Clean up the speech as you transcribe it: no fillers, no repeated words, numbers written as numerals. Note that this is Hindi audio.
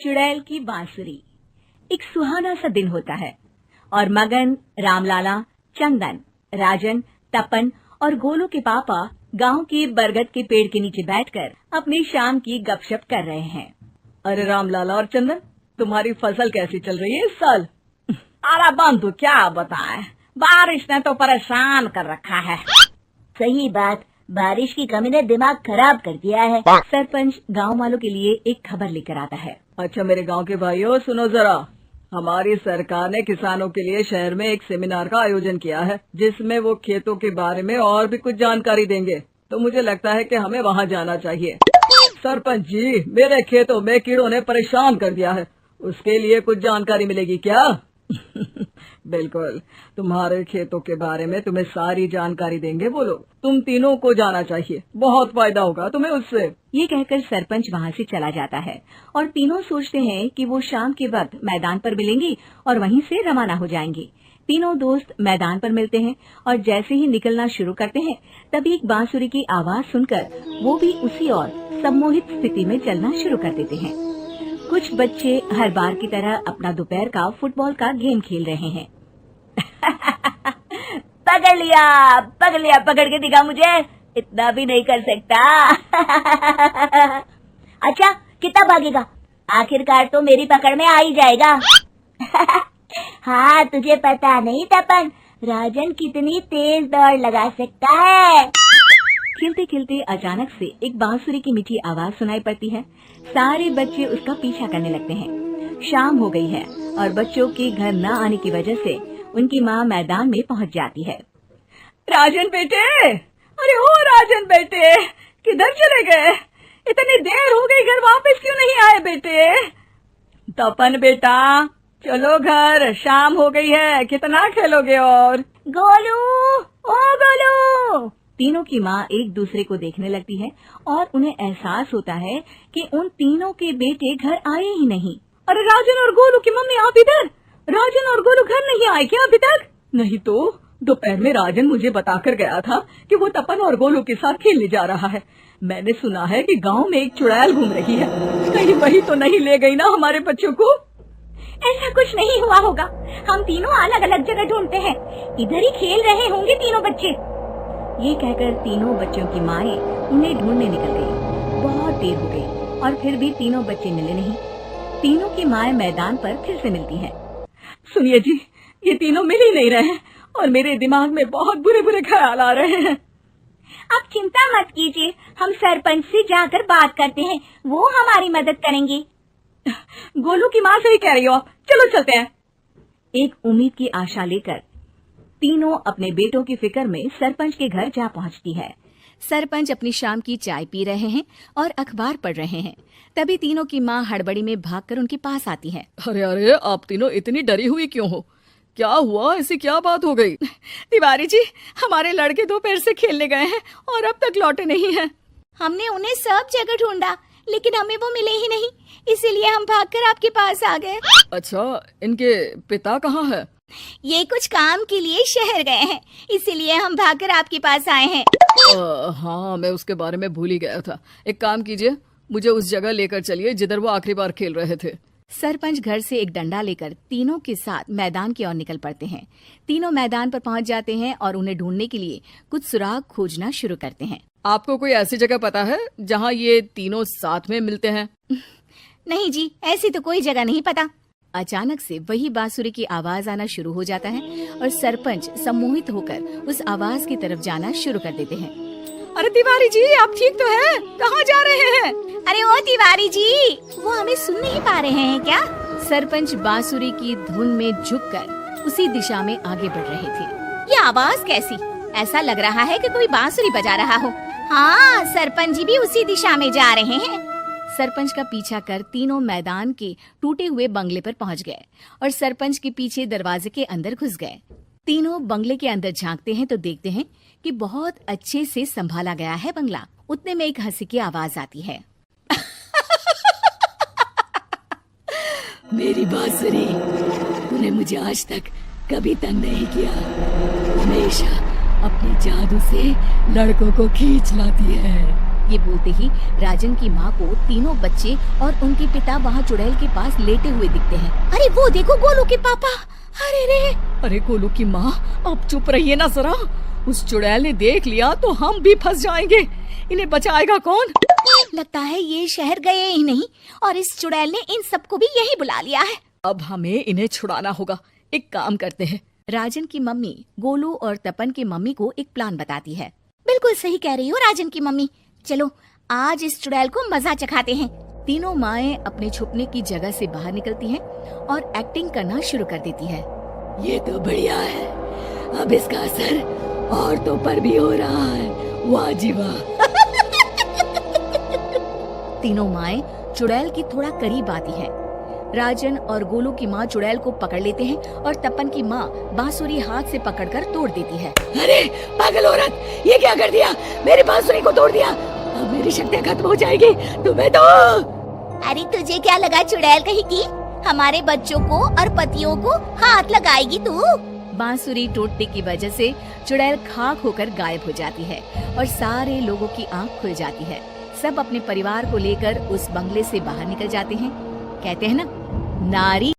चुड़ैल की बांसुरी। एक सुहाना सा दिन होता है और मगन, रामलाला, चंदन, राजन, तपन और गोलू के पापा गांव के बरगद के पेड़ के नीचे बैठकर अपनी शाम की गपशप कर रहे हैं। अरे रामलाला और चंदन, तुम्हारी फसल कैसी चल रही है इस साल? अरे बंधु क्या बताए, बारिश ने तो परेशान कर रखा है। सही बात, बारिश की कमी ने दिमाग खराब कर दिया है। सरपंच गांव वालों के लिए एक खबर लेकर आता है। अच्छा मेरे गांव के भाइयों, सुनो जरा। हमारी सरकार ने किसानों के लिए शहर में एक सेमिनार का आयोजन किया है, जिसमें वो खेतों के बारे में और भी कुछ जानकारी देंगे। तो मुझे लगता है कि हमें वहाँ जाना चाहिए। सरपंच जी, मेरे खेतों में कीड़ों ने परेशान कर दिया है, उसके लिए कुछ जानकारी मिलेगी क्या? बिल्कुल, तुम्हारे खेतों के बारे में तुम्हें सारी जानकारी देंगे वो लोग। तुम तीनों को जाना चाहिए, बहुत फायदा होगा तुम्हें उससे। ये कहकर सरपंच वहाँ से चला जाता है और तीनों सोचते हैं कि वो शाम के वक्त मैदान पर मिलेंगे और वहीं से रवाना हो जाएंगे। तीनों दोस्त मैदान पर मिलते हैं और जैसे ही निकलना शुरू करते हैं तभी एक बांसुरी की आवाज सुनकर वो भी उसी और सम्मोहित स्थिति में चलना शुरू कर देते हैं। कुछ बच्चे हर बार की तरह अपना दोपहर का फुटबॉल का गेम खेल रहे हैं। पकड़ लिया, पकड़ के दिखा मुझे, इतना भी नहीं कर सकता। अच्छा, कितना भागेगा? आखिरकार तो मेरी पकड़ में आ ही जाएगा। हाँ, तुझे पता नहीं तपन, राजन कितनी तेज दौड़ लगा सकता है। खेलते खेलते अचानक से एक बांसुरी की मीठी आवाज सुनाई पड़ती है। सारे बच्चे उसका पीछा करने लगते हैं। शाम हो गई है और बच्चों के घर न आने की वजह से उनकी माँ मैदान में पहुँच जाती है। राजन बेटे, अरे ओ राजन बेटे, किधर चले गए? इतनी देर हो गई, घर वापस क्यों नहीं आए बेटे? तपन बेटा, चलो घर, शाम हो गई है, कितना खेलोगे? और गोलू, ओ गोलू। तीनों की माँ एक दूसरे को देखने लगती है और उन्हें एहसास होता है कि उन तीनों के बेटे घर आए ही नहीं। अरे राजन और गोलू की मम्मी, आप इधर? राजन और गोलू घर नहीं आए क्या अभी तक? नहीं तो दोपहर में राजन मुझे बताकर गया था कि वो तपन और गोलू के साथ खेलने जा रहा है। मैंने सुना है कि गांव में एक चुड़ैल घूम रही है, कहीं वही तो नहीं ले गई ना हमारे बच्चों को? ऐसा कुछ नहीं हुआ होगा, हम तीनों अलग अलग जगह ढूंढते हैं, इधर ही खेल रहे होंगे तीनों बच्चे। ये कहकर तीनों बच्चों की माएं उन्हें ढूंढने निकल गई। बहुत देर हो गई और फिर भी तीनों बच्चे मिले नहीं। तीनों की माएं मैदान पर फिर से मिलती हैं। सुनिए जी, ये तीनों मिल ही नहीं रहे और मेरे दिमाग में बहुत बुरे बुरे ख्याल आ रहे हैं। आप चिंता मत कीजिए, हम सरपंच से जाकर बात करते हैं, वो हमारी मदद करेंगे। गोलू की माँ सही कह रही हो, चलो चलते हैं। एक उम्मीद की आशा लेकर तीनों अपने बेटों की फिक्र में सरपंच के घर जा पहुंचती है। सरपंच अपनी शाम की चाय पी रहे हैं और अखबार पढ़ रहे हैं। तभी तीनों की माँ हड़बड़ी में भागकर उनके पास आती है। अरे आप तीनों इतनी डरी हुई क्यों हो? क्या हुआ? ऐसी क्या बात हो गई? तिवारी जी, हमारे लड़के दोपहर से खेलने गए हैं और अब तक लौटे नहीं हैं। हमने उन्हें सब जगह ढूंढा, लेकिन हमें वो मिले ही नहीं, इसीलिए हम भागकर आपके पास आ गए। अच्छा, इनके पिता कहाँ है? ये कुछ काम के लिए शहर गए हैं, इसीलिए हम भागकर आपके पास आए हैं। हाँ, मैं उसके बारे में भूल ही गया था। एक काम कीजिए, मुझे उस जगह लेकर चलिए जिधर वो आखिरी बार खेल रहे थे। सरपंच घर से एक डंडा लेकर तीनों के साथ मैदान की ओर निकल पड़ते हैं। तीनों मैदान पर पहुंच जाते हैं और उन्हें ढूंढने के लिए कुछ सुराग खोजना शुरू करते हैं। आपको कोई ऐसी जगह पता है जहाँ ये तीनों साथ में मिलते हैं? नहीं जी, ऐसी तो कोई जगह नहीं पता। अचानक से वही बांसुरी की आवाज आना शुरू हो जाता है और सरपंच सम्मोहित होकर उस आवाज की तरफ जाना शुरू कर देते हैं। अरे तिवारी जी, आप ठीक तो हैं? कहाँ जा रहे हैं? अरे ओ तिवारी जी, वो हमें सुन नहीं पा रहे हैं क्या? सरपंच बांसुरी की धुन में झुककर उसी दिशा में आगे बढ़ रहे थे। ये आवाज कैसी? ऐसा लग रहा है कि कोई बांसुरी बजा रहा हो। हाँ, सरपंच जी भी उसी दिशा में जा रहे हैं। सरपंच का पीछा कर तीनों मैदान के टूटे हुए बंगले पर पहुंच गए और सरपंच के पीछे दरवाजे के अंदर घुस गए। तीनों बंगले के अंदर झांकते हैं तो देखते हैं कि बहुत अच्छे से संभाला गया है बंगला। उतने में एक हंसी की आवाज आती है। मेरी बांसुरी, तूने मुझे आज तक कभी तंग नहीं किया, हमेशा अपने जादू से लड़कों को खींच लाती है। ये बोलते ही राजन की माँ को तीनों बच्चे और उनके पिता वहाँ चुड़ैल के पास लेटे हुए दिखते हैं। अरे वो देखो गोलू के पापा। अरे रे। अरे गोलू की माँ, अब चुप रहिए ना जरा। उस चुड़ैल ने देख लिया तो हम भी फंस जाएंगे। इन्हें बचाएगा कौन? लगता है ये शहर गए ही नहीं और इस चुड़ैल ने इन सबको भी यही बुला लिया है। अब हमें इन्हें छुड़ाना होगा। एक काम करते हैं। राजन की मम्मी गोलू और तपन की मम्मी को एक प्लान बताती है। बिल्कुल सही कह रही हो राजन की मम्मी। चलो आज इस चुड़ैल को मजा चखाते हैं। तीनों माएं अपने छुपने की जगह से बाहर निकलती हैं और एक्टिंग करना शुरू कर देती है। ये तो बढ़िया है। अब इसका असर औरतों पर भी हो रहा है। वाह जी वाह। तीनों माएं चुड़ैल की थोड़ा करीब आती हैं। राजन और गोलू की माँ चुड़ैल को पकड़ लेते हैं और तपन की माँ बांसुरी हाथ से पकड़कर तोड़ देती है। अरे पागल औरत, ये क्या कर दिया? मेरी बांसुरी को तोड़ दिया। अब मेरी शक्तियाँ खत्म हो जाएगी। तुम्हें तो अरे तुझे क्या लगा चुड़ैल कहीं की हमारे बच्चों को और पतियों को हाथ लगाएगी तू? बांसुरी टूटने की वजह से चुड़ैल खाक होकर गायब हो जाती है और सारे लोगों की आंख खुल जाती है। सब अपने परिवार को लेकर उस बंगले से बाहर निकल जाते हैं। कहते हैं ना, नारी